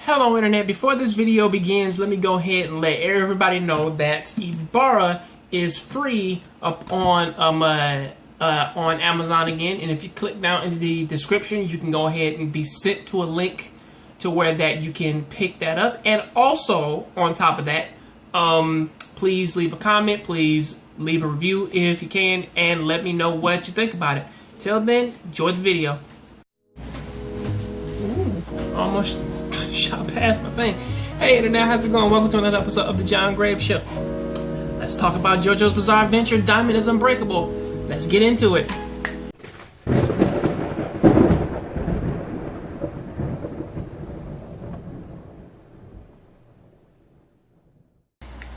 Hello Internet, before this video begins, let me go ahead and let everybody know that Ibarra is free up on Amazon again, and if you click down in the description, you can go ahead and be sent to a link to where that you can pick that up. And also, on top of that, please leave a comment, please leave a review if you can, and let me know what you think about it. Till then, enjoy the video. Ooh, almost shot past my thing. Hey Internet, how's it going? Welcome to another episode of the Jongravesshow. Let's talk about JoJo's Bizarre Adventure, Diamond is Unbreakable. Let's get into it.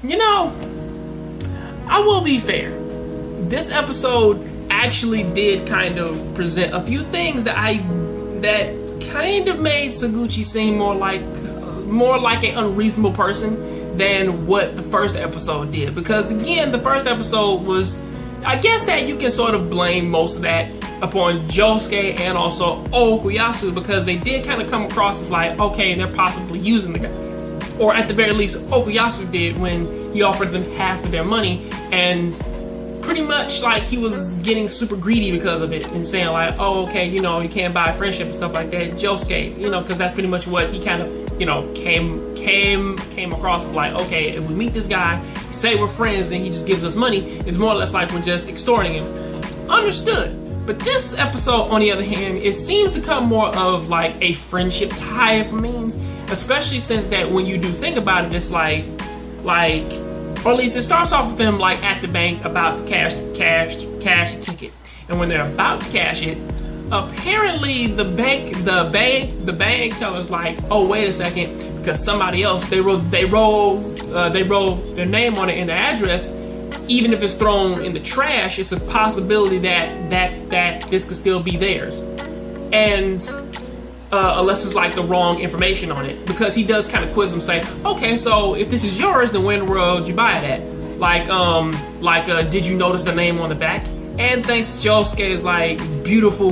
You know, I will be fair. This episode actually did kind of present a few things that kind of made Saguchi seem more like an unreasonable person than what the first episode did. Because again, the first episode was, I guess that you can sort of blame most of that upon Josuke and also Okuyasu, because they did kind of come across as like, okay, they're possibly using the guy. Or at the very least, Okuyasu did when he offered them half of their money, and pretty much like he was getting super greedy because of it and saying like, oh, okay, you know, you can't buy friendship and stuff like that. Josuke, you know, because that's pretty much what he kind of, you know, came across of like, okay, if we meet this guy, say we're friends, then he just gives us money. It's more or less like we're just extorting him. Understood. But this episode, on the other hand, it seems to come more of like a friendship type means, especially since that when you do think about it, it's like, or at least it starts off with them like at the bank about to cash the ticket, and when they're about to cash it, apparently the bank teller's like, oh wait a second, because somebody else they wrote their name on it and the address. Even if it's thrown in the trash, it's a possibility that this could still be theirs, and unless it's like the wrong information on it, because he does kind of quiz them, say, okay, so if this is yours, then where in the world did you buy it at? Like, did you notice the name on the back? And thanks to Josuke's like beautiful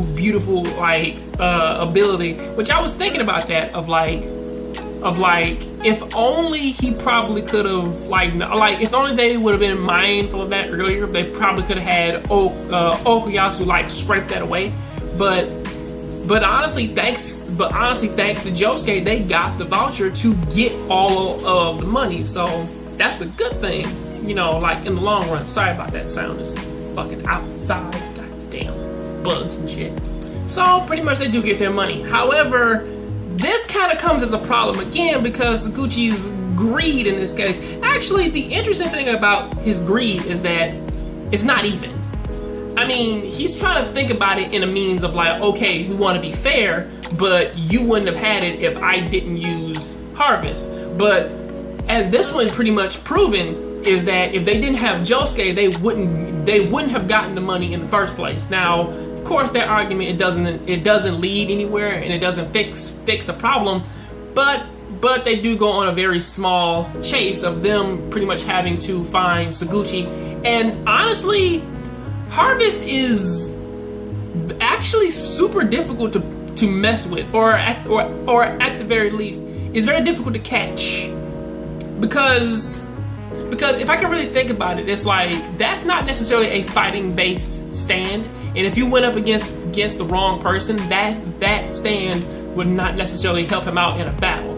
like ability, which I was thinking about that of like if only he probably could have like if only they would have been mindful of that earlier, they probably could have had Okuyasu like scrape that away, But honestly, thanks to Josuke, they got the voucher to get all of the money. So that's a good thing, you know, like in the long run. Sorry about that sound. It's fucking outside. Goddamn bugs and shit. So pretty much they do get their money. However, this kind of comes as a problem again because Saguchi's greed in this case. Actually, the interesting thing about his greed is that it's not even. I mean, he's trying to think about it in a means of like, okay, we want to be fair, but you wouldn't have had it if I didn't use Harvest. But as this one pretty much proven is that if they didn't have Josuke, they wouldn't have gotten the money in the first place. Now, of course, that argument it doesn't lead anywhere and it doesn't fix the problem, but they do go on a very small chase of them pretty much having to find Saguchi. And honestly, Harvest is actually super difficult to mess with, or at the very least, it's very difficult to catch, because if I can really think about it, it's like that's not necessarily a fighting based stand, and if you went up against the wrong person, that stand would not necessarily help him out in a battle.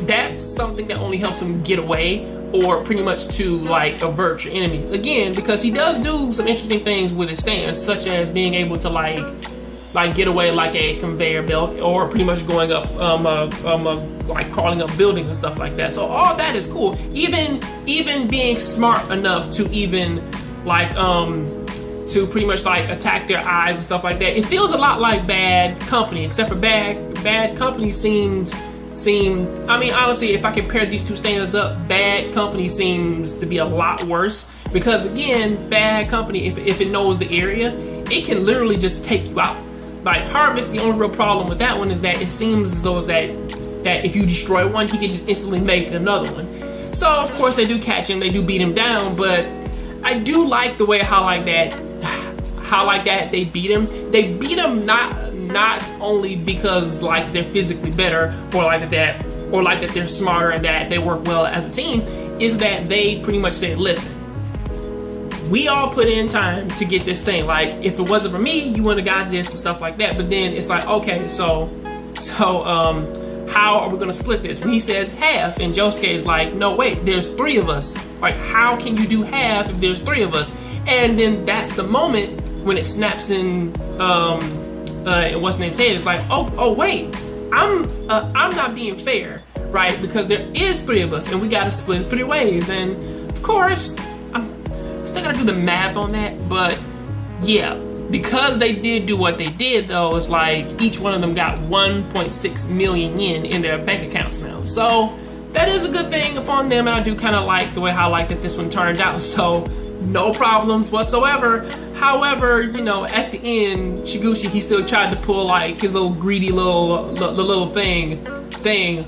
That's something that only helps him get away, or pretty much to like avert your enemies. Again, because he does do some interesting things with his stance, such as being able to like get away like a conveyor belt, or pretty much going up like crawling up buildings and stuff like that. So all that is cool. Even being smart enough to even like to pretty much like attack their eyes and stuff like that. It feels a lot like Bad Company, except for Bad Company seemed, I mean, honestly, if I compare these two stands up, Bad Company seems to be a lot worse, because again, Bad Company, if it knows the area, it can literally just take you out. Like Harvest, the only real problem with that one is that it seems as though that if you destroy one, he can just instantly make another one. So of course they do catch him, they do beat him down, but I do like the way how like that they beat him. They beat him not only because like they're physically better, or like that or like that they're smarter and that they work well as a team, is that they pretty much said, listen, we all put in time to get this thing. Like, if it wasn't for me, you wouldn't have got this and stuff like that. But then it's like, okay, so how are we gonna split this? And he says half, and Josuke is like, no, wait, there's 3 of us. Like, how can you do half if there's 3 of us? And then that's the moment when it snaps in what's name's head. It's like, oh wait, I'm not being fair, right? Because there is 3 of us, and we gotta split 3 ways. And of course, I'm still gotta do the math on that, but yeah, because they did do what they did, though, it's like each one of them got 1.6 million yen in their bank accounts now. So that is a good thing upon them, and I do kind of like the way how I like that this one turned out. So no problems whatsoever. However, you know, at the end, Shiguchi, he still tried to pull like his little greedy little thing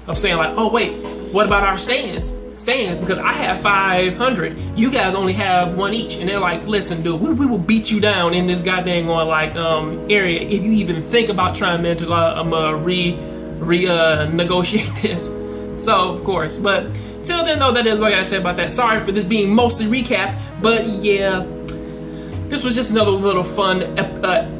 of saying like, oh wait, what about our stands? Because I have 500, you guys only have 1 each. And they're like, listen, dude, we will beat you down in this goddamn like area if you even think about trying to negotiate this. So of course, but till then though, that is what I gotta say about that. Sorry for this being mostly recap, but yeah, this was just another little fun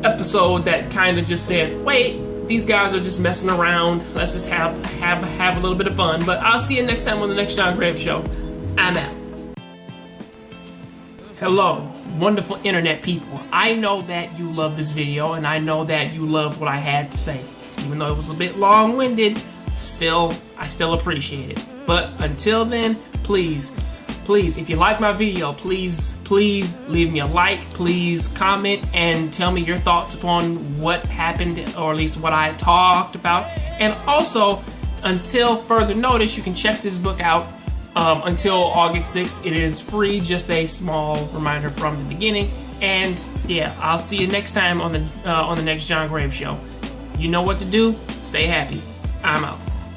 episode that kind of just said, wait, these guys are just messing around. Let's just have a little bit of fun. But I'll see you next time on the next John Graves Show. I'm out. Hello, wonderful internet people. I know that you love this video, and I know that you loved what I had to say. Even though it was a bit long-winded, I still appreciate it. But until then, please, if you like my video, please leave me a like, please comment and tell me your thoughts upon what happened, or at least what I talked about. And also, until further notice, you can check this book out until August 6th. It is free, just a small reminder from the beginning. And yeah, I'll see you next time on the next John Graves Show. You know what to do. Stay happy. I'm out.